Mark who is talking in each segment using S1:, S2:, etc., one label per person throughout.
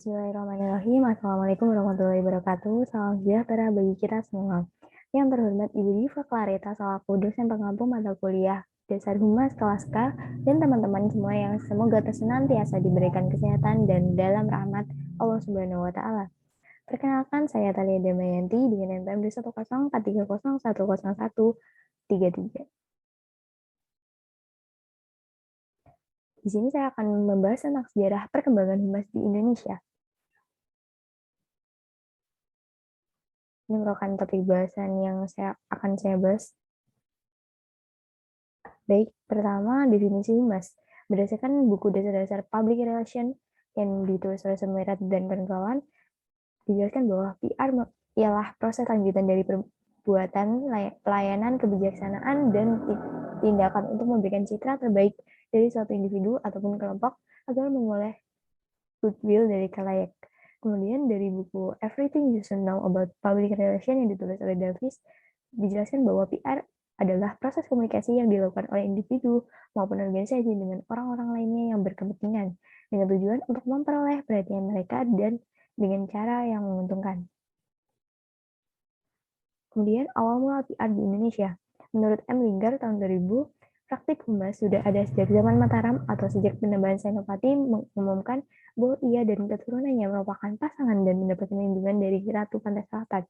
S1: Bismillahirrahmanirrahim. Assalamualaikum warahmatullahi wabarakatuh. Salam sejahtera bagi kita semua. Yang terhormat Ibu Diva Clarita selaku dosen pengampu mata kuliah Dasar Humas kelas K dan teman-teman semua yang semoga senantiasa diberikan kesehatan dan dalam rahmat Allah Subhanahu wa taala. Perkenalkan, saya Thalia Damayanti dengan NPM 10430410133. Di sini saya akan membahas tentang sejarah perkembangan humas di Indonesia. Ini merupakan topik bahasan yang akan saya bahas. Baik, pertama definisi humas. Berdasarkan buku dasar-dasar public relation yang ditulis oleh Sumirat dan kawan-kawan, dijelaskan bahwa PR ialah proses lanjutan dari perbuatan, pelayanan, kebijaksanaan, dan tindakan untuk memberikan citra terbaik dari suatu individu ataupun kelompok agar memulai goodwill dari khalayak. Kemudian dari buku Everything You Should Know About Public Relation yang ditulis oleh Davis, dijelaskan bahwa PR adalah proses komunikasi yang dilakukan oleh individu maupun organisasi dengan orang-orang lainnya yang berkepentingan dengan tujuan untuk memperoleh perhatian mereka dan dengan cara yang menguntungkan. Kemudian awal mula PR di Indonesia. Menurut M. Linggar tahun 2000, praktik humas sudah ada sejak zaman Mataram atau sejak penembahan Senopati mengumumkan bahwa ia dan keturunannya merupakan pasangan dan mendapat perlindungan dari Ratu Pantai Selatan.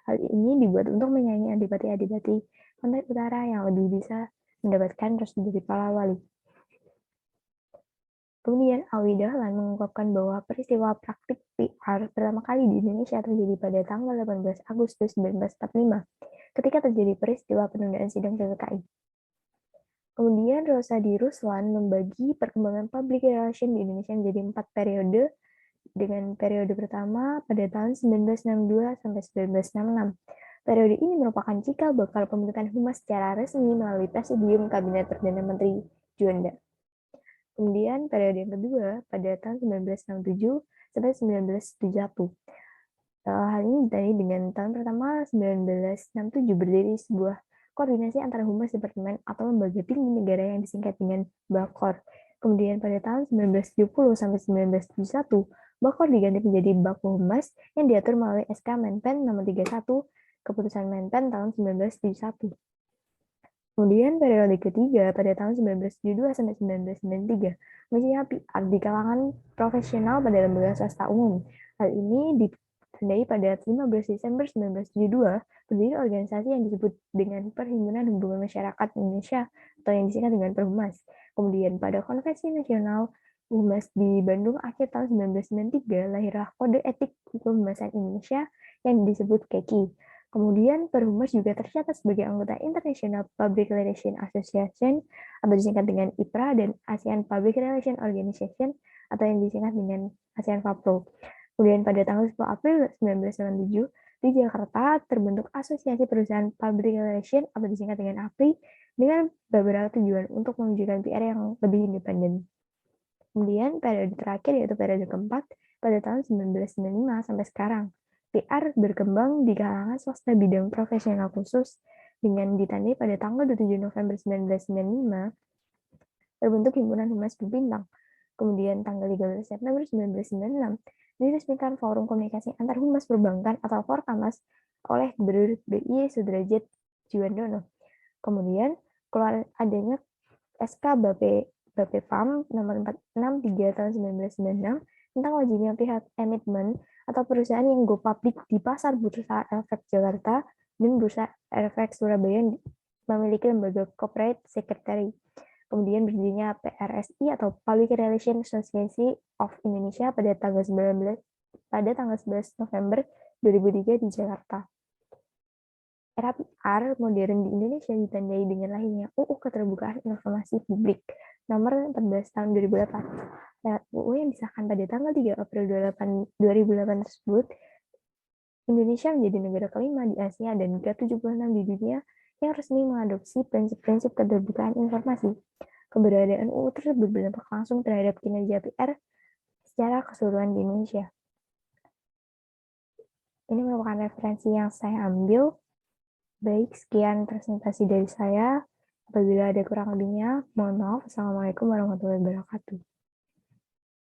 S1: Hal ini dibuat untuk menyayangi adipati-adipati Pantai Utara yang lebih bisa mendapatkan restu dari para wali. Kemudian Alwi Dahlan mengungkapkan bahwa peristiwa praktik PR pertama kali di Indonesia terjadi pada tanggal 18 Agustus 1945, ketika terjadi peristiwa penundaan sidang PPKI. Kemudian Rosadi Ruslan membagi perkembangan public relation di Indonesia menjadi 4 periode, dengan periode pertama pada tahun 1962 sampai 1966. Periode ini merupakan cikal bakal pembentukan humas secara resmi melalui Presidium Kabinet Perdana Menteri Juanda. Kemudian periode yang kedua pada tahun 1967 sampai 1971. Hal ini ditandai dengan tahun pertama 1967 berdiri sebuah koordinasi antara humas departemen atau lembaga tinggi negara yang disingkat dengan Bakor. Kemudian pada tahun 1970 sampai 1971, Bakor diganti menjadi Bakuhumas yang diatur melalui SK Menpen nomor 31 Keputusan Menpen tahun 1971. Kemudian periode ketiga pada tahun 1972 sampai 1993, mestinya PR di kalangan profesional pada lembaga swasta umum. Hal ini ditandai pada 15 Desember 1972, berdiri organisasi yang disebut dengan Perhimpunan Hubungan Masyarakat Indonesia atau yang disingkat dengan Perhumas. Kemudian pada Konvensi Nasional Humas di Bandung akhir tahun 1993, lahirlah Kode Etik Kehumasan Indonesia yang disebut KEKI. Kemudian Perhumas juga tercatat sebagai anggota International Public Relations Association atau disingkat dengan IPRA dan ASEAN Public Relations Organization atau yang disingkat dengan ASEAN PAPRO. Kemudian pada tanggal 10 April 1997 di Jakarta terbentuk Asosiasi Perusahaan Public Relations atau disingkat dengan APRI dengan beberapa tujuan untuk mewujudkan PR yang lebih independen. Kemudian periode terakhir yaitu periode keempat pada tahun 1995 sampai sekarang. PR berkembang di kalangan swasta bidang profesional khusus dengan ditandai pada tanggal 27 November 1995 terbentuk Himpunan Humas Berbintang. Kemudian tanggal 13 September 1996 diresmikan Forum Komunikasi Antar Humas Perbankan atau Forkamas oleh Gubernur BI Sudrajat Djuandono. Kemudian keluar adanya SK Bapepam nomor 463 tahun 1996 tentang wajibnya pihak emitmen atau perusahaan yang go public di pasar Bursa Efek Jakarta dan Bursa Efek Surabaya memiliki lembaga corporate secretary. Kemudian berdirinya PRSI atau Public Relations Association of Indonesia pada tanggal 11 November 2003 di Jakarta. Era PR modern di Indonesia ditandai dengan lahirnya UU Keterbukaan Informasi Publik nomor 14 tahun 2008. Lewat UU yang disahkan pada tanggal 3 April 2008 tersebut, Indonesia menjadi negara kelima di Asia dan ke-76 di dunia yang resmi mengadopsi prinsip-prinsip keterbukaan informasi. Keberadaan UU tersebut berdampak langsung terhadap kinerja PR secara keseluruhan di Indonesia. Ini merupakan referensi yang saya ambil. Baik, sekian presentasi dari saya. Apabila ada kurang lebihnya, mohon maaf. Assalamualaikum warahmatullahi wabarakatuh.